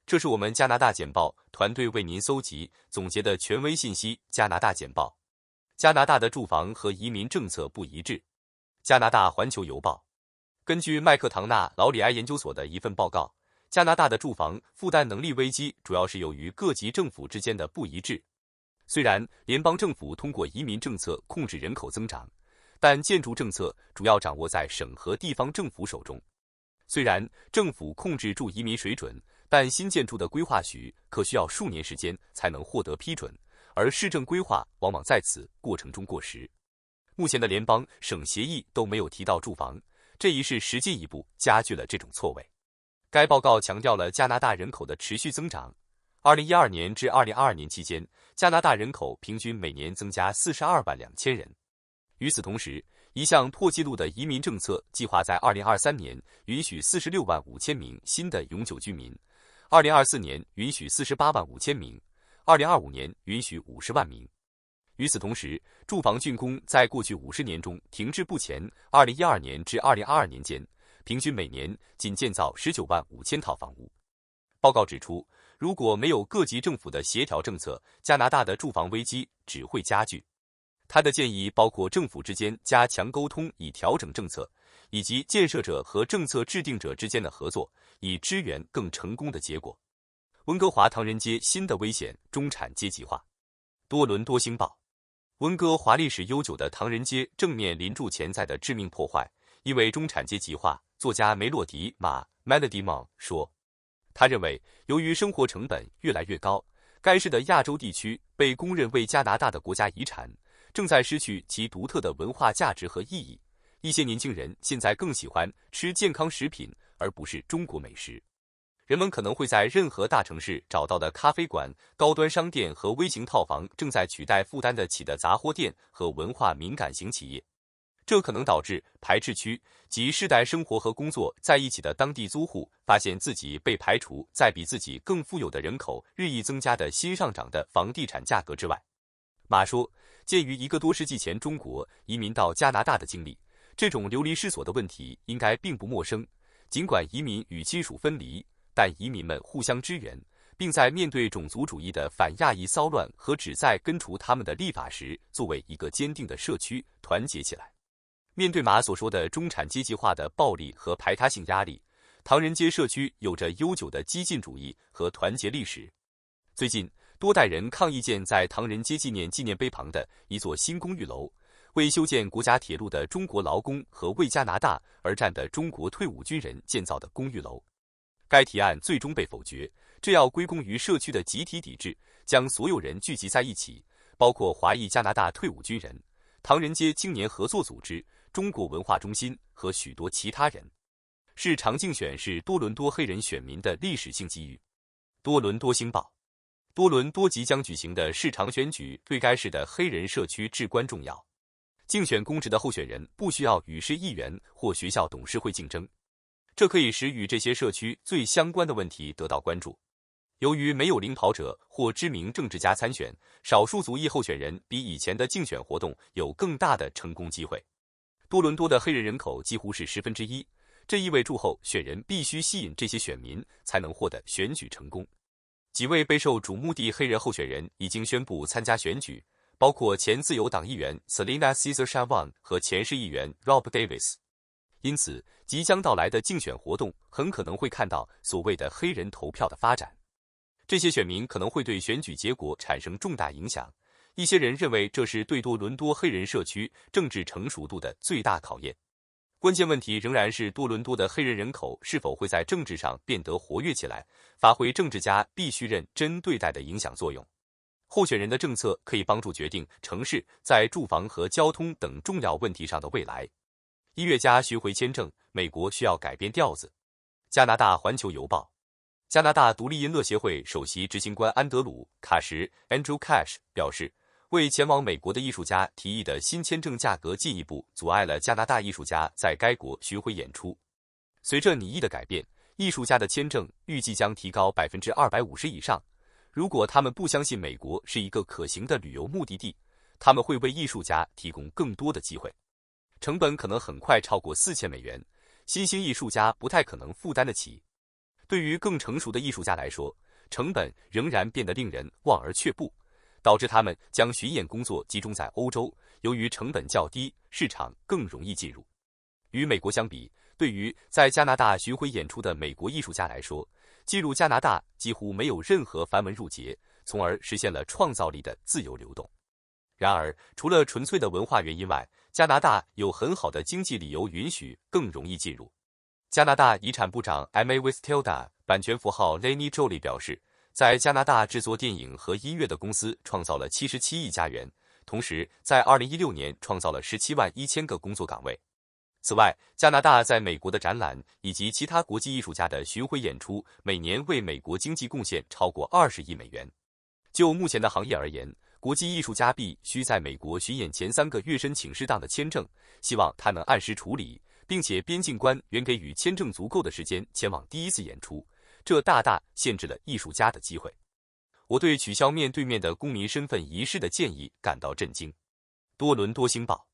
这是我们加拿大简报团队为您搜集总结的权威信息。加拿大简报：加拿大的住房和移民政策不一致。加拿大环球邮报：根据麦克唐纳劳里埃研究所的一份报告，加拿大的住房负担能力危机主要是由于各级政府之间的不一致。虽然联邦政府通过移民政策控制人口增长，但建筑政策主要掌握在省和地方政府手中。虽然政府控制住移民水准，但新建筑的规划许可需要数年时间才能获得批准，而市政规划往往在此过程中过时。目前的联邦省协议都没有提到住房，这一事实进一步加剧了这种错位。该报告强调了加拿大人口的持续增长。2012年至2022年期间，加拿大人口平均每年增加42万2千人。与此同时，一项破纪录的移民政策计划在2023年允许46万5千名新的永久居民，2024年允许48万5千名，2025年允许50万名。与此同时，住房竣工在过去50年中停滞不前，2012年至2022年间，平均每年仅建造19万5千套房屋。报告指出，如果没有各级政府的协调政策，加拿大的住房危机只会加剧。他的建议包括政府之间加强沟通以调整政策，以及建设者和政策制定者之间的合作，以支援更成功的结果。温哥华唐人街新的危险：中产阶级化。多伦多星报：温哥华历史悠久的唐人街正面临住潜在的致命破坏，因为中产阶级化。作家梅洛迪·马 （Melody Ma） 说，他认为由于生活成本越来越高，该市的亚洲地区被公认为加拿大的国家遗产，正在失去其独特的文化价值和意义。一些年轻人现在更喜欢吃健康食品，而不是中国美食。人们可能会在任何大城市找到的咖啡馆、高端商店和微型套房正在取代负担得起的杂货店和文化敏感型企业。这可能导致排斥区及世代生活和工作在一起的当地租户发现自己被排除在比自己更富有的人口日益增加的新上涨的房地产价格之外。马说，鉴于1个多世纪前中国移民到加拿大的经历，这种流离失所的问题应该并不陌生。尽管移民与亲属分离，但移民们互相支援，并在面对种族主义的反亚裔骚乱和旨在根除他们的立法时，作为一个坚定的社区团结起来。面对马所说的中产阶级化的暴力和排他性压力，唐人街社区有着悠久的激进主义和团结历史。最近，多代人抗议建在唐人街纪念碑旁的一座新公寓楼，为修建国家铁路的中国劳工和为加拿大而战的中国退伍军人建造的公寓楼。该提案最终被否决，这要归功于社区的集体抵制，将所有人聚集在一起，包括华裔加拿大退伍军人、唐人街青年合作组织、中国文化中心和许多其他人。市长竞选是多伦多黑人选民的历史性机遇。多伦多星报：多伦多即将举行的市长选举对该市的黑人社区至关重要。竞选公职的候选人不需要与市议员或学校董事会竞争，这可以使与这些社区最相关的问题得到关注。由于没有领跑者或知名政治家参选，少数族裔候选人比以前的竞选活动有更大的成功机会。多伦多的黑人人口几乎是1/10，这意味着候选人必须吸引这些选民才能获得选举成功。几位备受瞩目的黑人候选人已经宣布参加选举，包括前自由党议员 Selina Caesar-Chavon 和前市议员 Rob Davis。因此，即将到来的竞选活动很可能会看到所谓的黑人投票的发展。这些选民可能会对选举结果产生重大影响。一些人认为这是对多伦多黑人社区政治成熟度的最大考验。关键问题仍然是多伦多的黑人人口是否会在政治上变得活跃起来，发挥政治家必须认真对待的影响作用。候选人的政策可以帮助决定城市在住房和交通等重要问题上的未来。音乐家寻回签证，美国需要改变调子。加拿大环球邮报：加拿大独立音乐协会首席执行官安德鲁·卡什 （Andrew Cash） 表示，为前往美国的艺术家提议的新签证价格进一步阻碍了加拿大艺术家在该国巡回演出。随着拟议的改变，艺术家的签证预计将提高250%以上。如果他们不相信美国是一个可行的旅游目的地，他们会为艺术家提供更多的机会。成本可能很快超过$4000，新兴艺术家不太可能负担得起。对于更成熟的艺术家来说，成本仍然变得令人望而却步，导致他们将巡演工作集中在欧洲，由于成本较低，市场更容易进入。与美国相比，对于在加拿大巡回演出的美国艺术家来说，进入加拿大几乎没有任何繁文缛节，从而实现了创造力的自由流动。然而，除了纯粹的文化原因外，加拿大有很好的经济理由允许更容易进入。加拿大遗产部长 Emma Withtilda 版权符号 Lenny Jolie 表示，在加拿大制作电影和音乐的公司创造了77亿加元，同时在2016年创造了17万1000个工作岗位。此外，加拿大在美国的展览以及其他国际艺术家的巡回演出，每年为美国经济贡献超过20亿美元。就目前的行业而言，国际艺术家必须在美国巡演前3个月申请适当的签证，希望他能按时处理，并且边境官员给予签证足够的时间前往第一次演出，这大大限制了艺术家的机会。我对取消面对面的公民身份仪式的建议感到震惊。多伦多星报，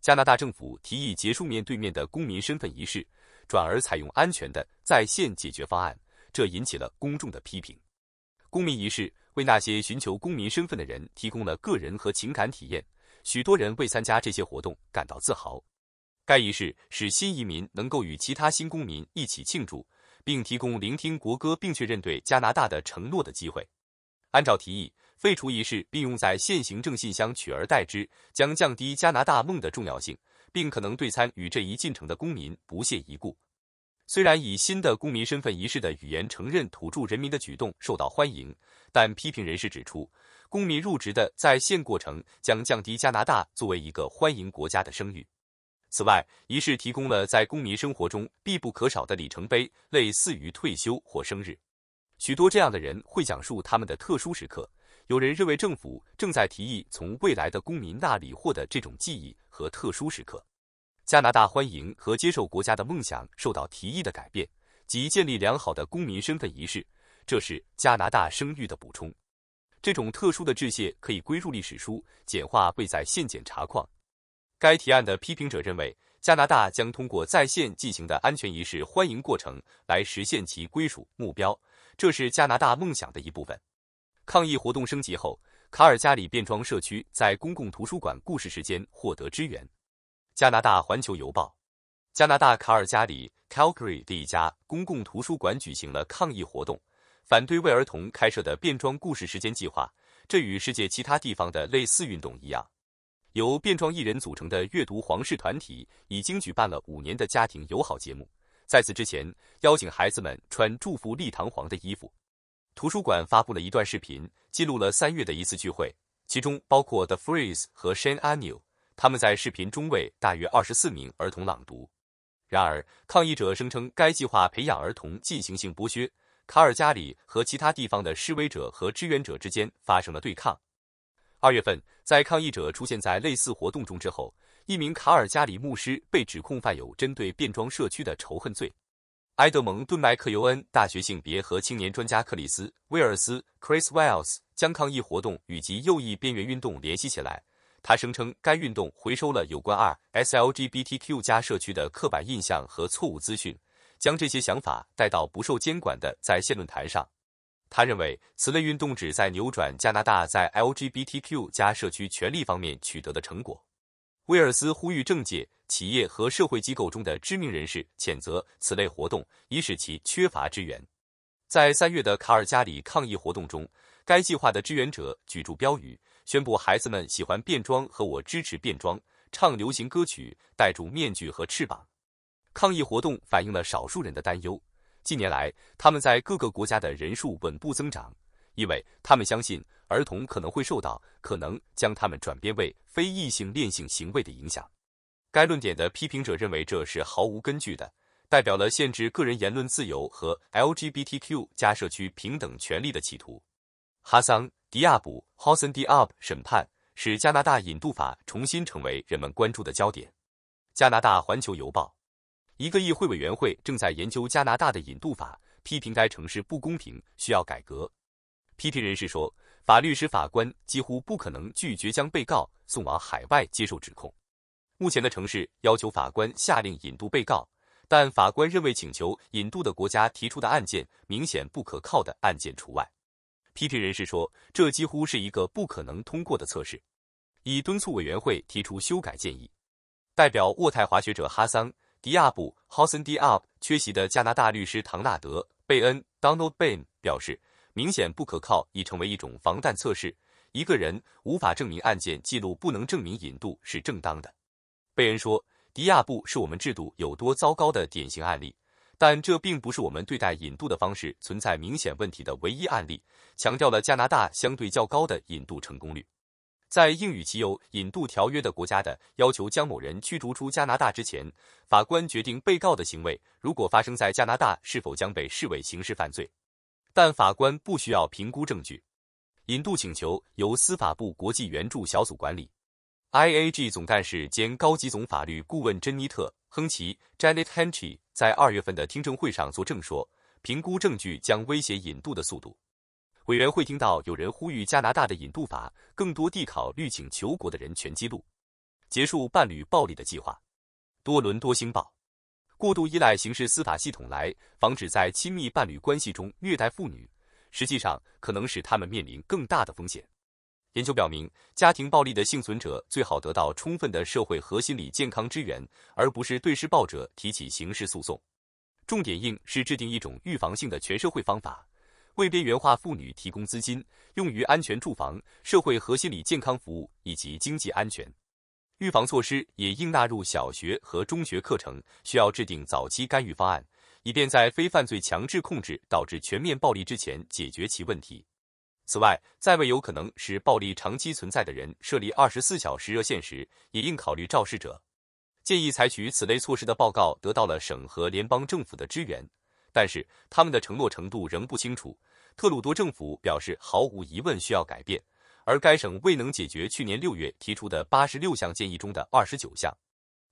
加拿大政府提议结束面对面的公民身份仪式，转而采用安全的在线解决方案，这引起了公众的批评。公民仪式为那些寻求公民身份的人提供了个人和情感体验，许多人为参加这些活动感到自豪。该仪式使新移民能够与其他新公民一起庆祝，并提供聆听国歌并确认对加拿大的承诺的机会。按照提议，废除仪式并用在现行证信箱取而代之，将降低加拿大梦的重要性，并可能对参与这一进程的公民不屑一顾。虽然以新的公民身份仪式的语言承认土著人民的举动受到欢迎，但批评人士指出，公民入职的在线过程将降低加拿大作为一个欢迎国家的声誉。此外，仪式提供了在公民生活中必不可少的里程碑，类似于退休或生日。许多这样的人会讲述他们的特殊时刻。有人认为政府正在提议从未来的公民那里获得这种记忆和特殊时刻。加拿大欢迎和接受国家的梦想受到提议的改变，即建立良好的公民身份仪式，这是加拿大声誉的补充。这种特殊的致谢可以归入历史书，简化未在线检查框。该提案的批评者认为，加拿大将通过在线进行的安全仪式欢迎过程来实现其归属目标，这是加拿大梦想的一部分。抗议活动升级后，卡尔加里变装社区在公共图书馆故事时间获得支援。加拿大环球邮报，加拿大卡尔加里 Calgary 的一家公共图书馆举行了抗议活动，反对为儿童开设的变装故事时间计划，这与世界其他地方的类似运动一样。由变装艺人组成的阅读皇室团体已经举办了5年的家庭友好节目，在此之前邀请孩子们穿祝福力堂皇的衣服。图书馆发布了一段视频，记录了3月的一次聚会，其中包括 The Freeze 和 Shane Anu， 他们在视频中为大约24名儿童朗读。然而，抗议者声称该计划培养儿童进行性剥削，卡尔加里和其他地方的示威者和支援者之间发生了对抗。2月份，在抗议者出现在类似活动中之后，一名卡尔加里牧师被指控犯有针对变装社区的仇恨罪。埃德蒙顿麦克尤恩大学性别和青年专家克里斯·威尔斯 （Chris Wells） 将抗议活动与其右翼边缘运动联系起来。他声称该运动回收了有关 r/s LGBTQ+ 社区的刻板印象和错误资讯，将这些想法带到不受监管的在线论坛上。他认为此类运动旨在扭转加拿大在 LGBTQ+ 社区权利方面取得的成果。威尔斯呼吁政界、企业和社会机构中的知名人士谴责此类活动，以使其缺乏支援。在3月的卡尔加里抗议活动中，该计划的支援者举住标语，宣布孩子们喜欢变装和我支持变装，唱流行歌曲，戴住面具和翅膀。抗议活动反映了少数人的担忧，近年来他们在各个国家的人数稳步增长，因为他们相信儿童可能会受到可能将他们转变为非异性恋性行为的影响。该论点的批评者认为这是毫无根据的，代表了限制个人言论自由和 LGBTQ+ 社区平等权利的企图。哈桑·迪亚卜 （Hassan Diab） 审判使加拿大引渡法重新成为人们关注的焦点。加拿大环球邮报，一个议会委员会正在研究加拿大的引渡法，批评该城市不公平，需要改革。批评人士说，法律使法官几乎不可能拒绝将被告送往海外接受指控。目前的城市要求法官下令引渡被告，但法官认为请求引渡的国家提出的案件明显不可靠的案件除外。批评人士说，这几乎是一个不可能通过的测试，已敦促委员会提出修改建议。代表渥太华学者哈桑·迪亚布 （Hassan Diab） 缺席的加拿大律师唐纳德·贝恩 （Donald Bain） 表示，明显不可靠已成为一种防弹测试，一个人无法证明案件记录不能证明引渡是正当的。贝恩说，迪亚布是我们制度有多糟糕的典型案例，但这并不是我们对待引渡的方式存在明显问题的唯一案例，强调了加拿大相对较高的引渡成功率。在应与其有引渡条约的国家的要求将某人驱逐出加拿大之前，法官决定被告的行为如果发生在加拿大是否将被视为刑事犯罪。但法官不需要评估证据。引渡请求由司法部国际援助小组管理。IAG 总干事兼高级总法律顾问珍妮特·亨奇 （Janet Henchy） 在2月份的听证会上作证说，评估证据将威胁引渡的速度。委员会听到有人呼吁加拿大的引渡法更多地考虑请求国的人权记录，结束伴侣暴力的计划。多伦多星报：过度依赖刑事司法系统来防止在亲密伴侣关系中虐待妇女，实际上可能使他们面临更大的风险。研究表明，家庭暴力的幸存者最好得到充分的社会和心理健康支援，而不是对施暴者提起刑事诉讼。重点应是制定一种预防性的全社会方法，为边缘化妇女提供资金，用于安全住房、社会和心理健康服务以及经济安全。预防措施也应纳入小学和中学课程，需要制定早期干预方案，以便在非犯罪强制控制导致全面暴力之前解决其问题。此外，在为有可能使暴力长期存在的人设立24小时热线时，也应考虑肇事者。建议采取此类措施的报告得到了省和联邦政府的支援，但是他们的承诺程度仍不清楚。特鲁多政府表示毫无疑问需要改变，而该省未能解决去年6月提出的86项建议中的29项。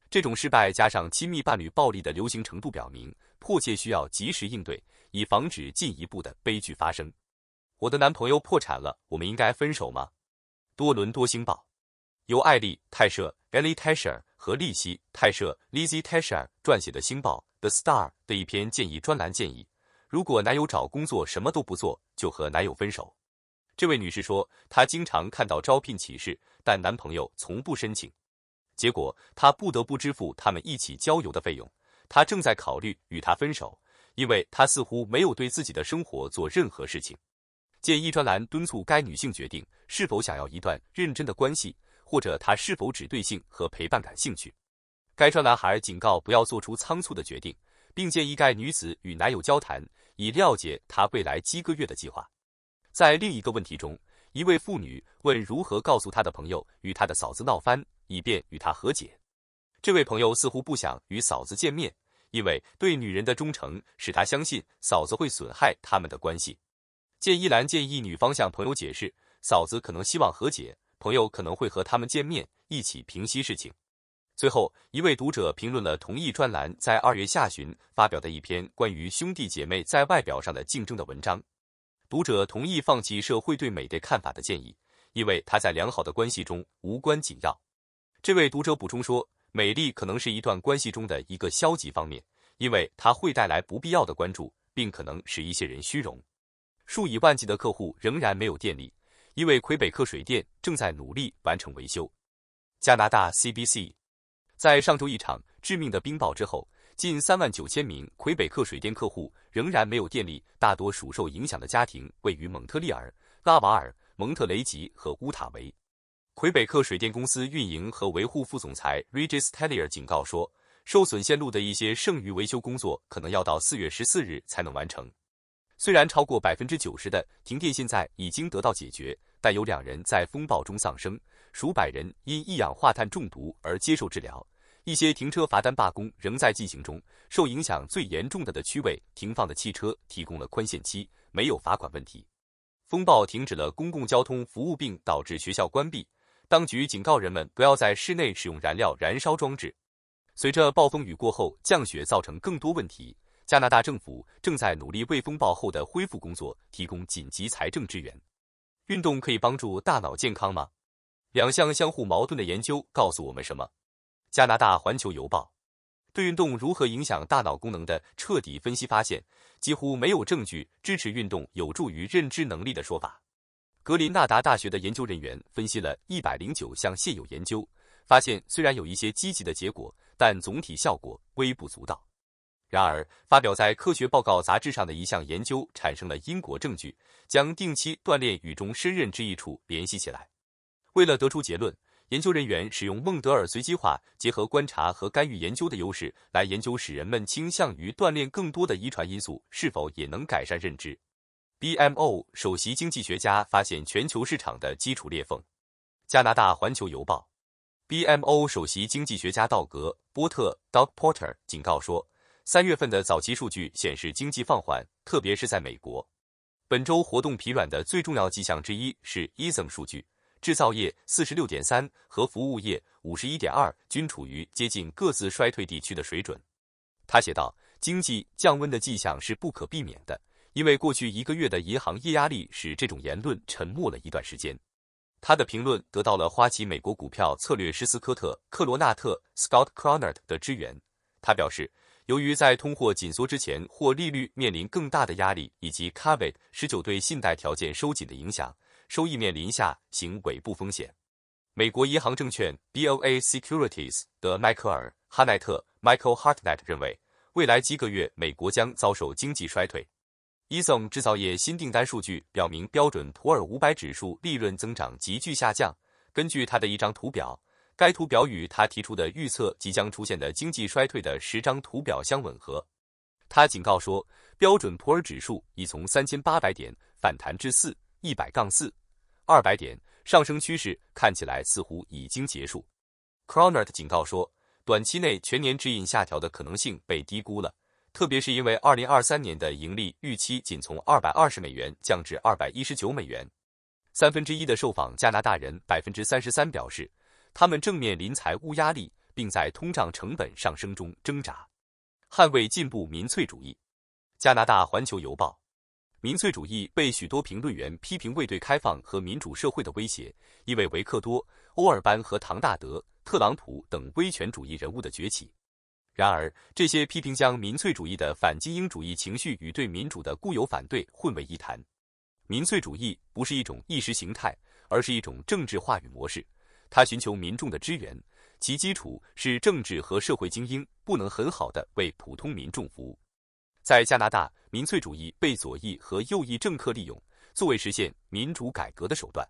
这种失败加上亲密伴侣暴力的流行程度表明，迫切需要及时应对，以防止进一步的悲剧发生。我的男朋友破产了，我们应该分手吗？多伦多星报由艾利·泰舍 （Ellie Tasher） 和利希·泰舍 （Lizzie Tasher） 撰写的星报《The Star》的一篇建议专栏建议，如果男友找工作什么都不做，就和男友分手。这位女士说，她经常看到招聘启事，但男朋友从不申请，结果她不得不支付他们一起郊游的费用。她正在考虑与他分手，因为他似乎没有对自己的生活做任何事情。建议专栏敦促该女性决定是否想要一段认真的关系，或者她是否只对性和陪伴感兴趣。该专栏还警告不要做出仓促的决定，并建议该女子与男友交谈，以了解他未来几个月的计划。在另一个问题中，一位妇女问如何告诉她的朋友与她的嫂子闹翻，以便与她和解。这位朋友似乎不想与嫂子见面，因为对女人的忠诚使他相信嫂子会损害他们的关系。建议栏建议女方向朋友解释，嫂子可能希望和解，朋友可能会和他们见面，一起平息事情。最后，一位读者评论了同一专栏在2月下旬发表的一篇关于兄弟姐妹在外表上的竞争的文章。读者同意放弃社会对美的看法的建议，因为它在良好的关系中无关紧要。这位读者补充说，美丽可能是一段关系中的一个消极方面，因为它会带来不必要的关注，并可能使一些人虚荣。数以万计的客户仍然没有电力，因为魁北克水电正在努力完成维修。加拿大 CBC 在上周一场致命的冰雹之后，近39000名魁北克水电客户仍然没有电力，大多属受影响的家庭位于蒙特利尔、拉瓦尔、蒙特雷吉和乌塔维。魁北克水电公司运营和维护副总裁 Regis Tellier 警告说，受损线路的一些剩余维修工作可能要到4月14日才能完成。虽然超过90%的停电现在已经得到解决，但有2人在风暴中丧生，数百人因一氧化碳中毒而接受治疗。一些停车罚单罢工仍在进行中，受影响最严重的区位停放的汽车提供了宽限期，没有罚款问题。风暴停止了公共交通服务并导致学校关闭，当局警告人们不要在室内使用燃料燃烧装置。随着暴风雨过后降雪造成更多问题，加拿大政府正在努力为风暴后的恢复工作提供紧急财政支援。运动可以帮助大脑健康吗？两项相互矛盾的研究告诉我们什么？加拿大环球邮报对运动如何影响大脑功能的彻底分析发现，几乎没有证据支持运动有助于认知能力的说法。格林纳达大学的研究人员分析了109项现有研究，发现虽然有一些积极的结果，但总体效果微不足道。然而，发表在科学报告杂志上的一项研究产生了因果证据，将定期锻炼与中深认知益处联系起来。为了得出结论，研究人员使用孟德尔随机化结合观察和干预研究的优势来研究使人们倾向于锻炼更多的遗传因素是否也能改善认知。BMO 首席经济学家发现全球市场的基础裂缝。加拿大环球邮报 BMO 首席经济学家道格·波特 Doug Porter 警告说，3月份的早期数据显示经济放缓，特别是在美国。本周活动疲软的最重要迹象之一是 ESM 数据，制造业 46.3 和服务业 51.2 均处于接近各自衰退地区的水准。他写道，经济降温的迹象是不可避免的，因为过去1个月的银行业压力使这种言论沉默了一段时间。他的评论得到了花旗美国股票策略师斯科特·克罗纳特 Scott Cronert 的支援。他表示，由于在通货紧缩之前或利率面临更大的压力，以及 COVID-19 对信贷条件收紧的影响，收益面临下行尾部风险。美国银行证券 BOA Securities 的迈克尔·哈奈特 Michael Hartnett 认为，未来几个月美国将遭受经济衰退。ESM 制造业新订单数据表明标准普尔500指数利润增长急剧下降。根据他的一张图表，该图表与他提出的预测即将出现的经济衰退的10张图表相吻合。他警告说，标准普尔指数已从3800点反弹至400-4 200点，上升趋势看起来似乎已经结束。Cronert 警告说，短期内全年指引下调的可能性被低估了，特别是因为2023年的盈利预期仅从220美元降至219美元。1/3的受访加拿大人33%表示，他们正面临财务压力，并在通胀成本上升中挣扎。捍卫进步民粹主义。加拿大环球邮报。民粹主义被许多评论员批评为对开放和民主社会的威胁，因为维克多·欧尔班和唐纳德·特朗普等威权主义人物的崛起。然而，这些批评将民粹主义的反精英主义情绪与对民主的固有反对混为一谈。民粹主义不是一种意识形态，而是一种政治话语模式，它寻求民众的支援，其基础是政治和社会精英不能很好地为普通民众服务。在加拿大，民粹主义被左翼和右翼政客利用，作为实现民主改革的手段。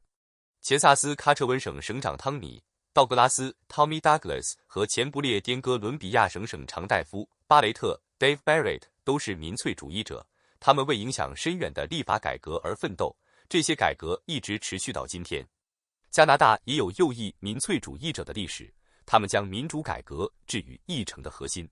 前萨斯喀彻温省省长汤米·道格拉斯 （Tommy Douglas） 和前不列颠哥伦比亚省省长大夫巴雷特 （Dave Barrett） 都是民粹主义者，他们为影响深远的立法改革而奋斗，这些改革一直持续到今天。加拿大也有右翼民粹主义者的历史，他们将民主改革置于议程的核心。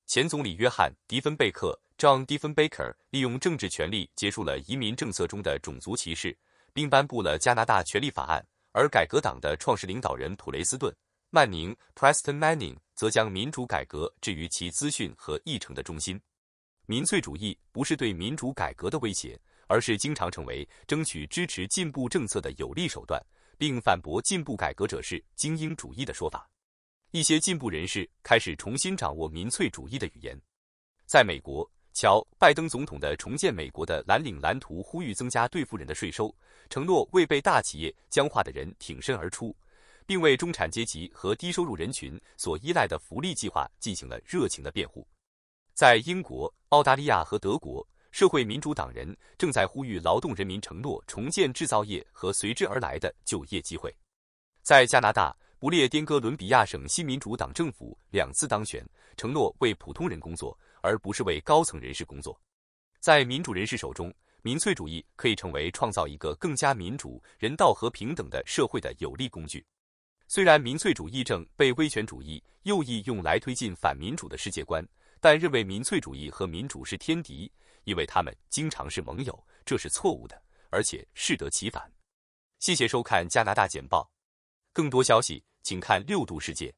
前总理约翰·迪芬贝克 （John Diefenbaker） 利用政治权力结束了移民政策中的种族歧视，并颁布了加拿大权利法案，而改革党的创始领导人普雷斯顿·曼宁 （Preston Manning） 则将民主改革置于其资讯和议程的中心。民粹主义不是对民主改革的威胁，而是经常成为争取支持进步政策的有力手段，并反驳进步改革者是精英主义的说法。一些进步人士开始重新掌握民粹主义的语言。在美国，乔·拜登总统的重建美国的蓝领蓝图呼吁增加对富人的税收，承诺为被大企业僵化的人挺身而出，并为中产阶级和低收入人群所依赖的福利计划进行了热情的辩护。在英国、澳大利亚和德国，社会民主党人正在呼吁劳动人民承诺重建制造业和随之而来的就业机会。在加拿大，不列颠哥伦比亚省新民主党政府2次当选，承诺为普通人工作，而不是为高层人士工作。在民主人士手中，民粹主义可以成为创造一个更加民主、人道和平等的社会的有力工具。虽然民粹主义正被威权主义右翼用来推进反民主的世界观，但认为民粹主义和民主是天敌，因为他们经常是盟友，这是错误的，而且适得其反。谢谢收看加拿大简报，更多消息请看6度世界。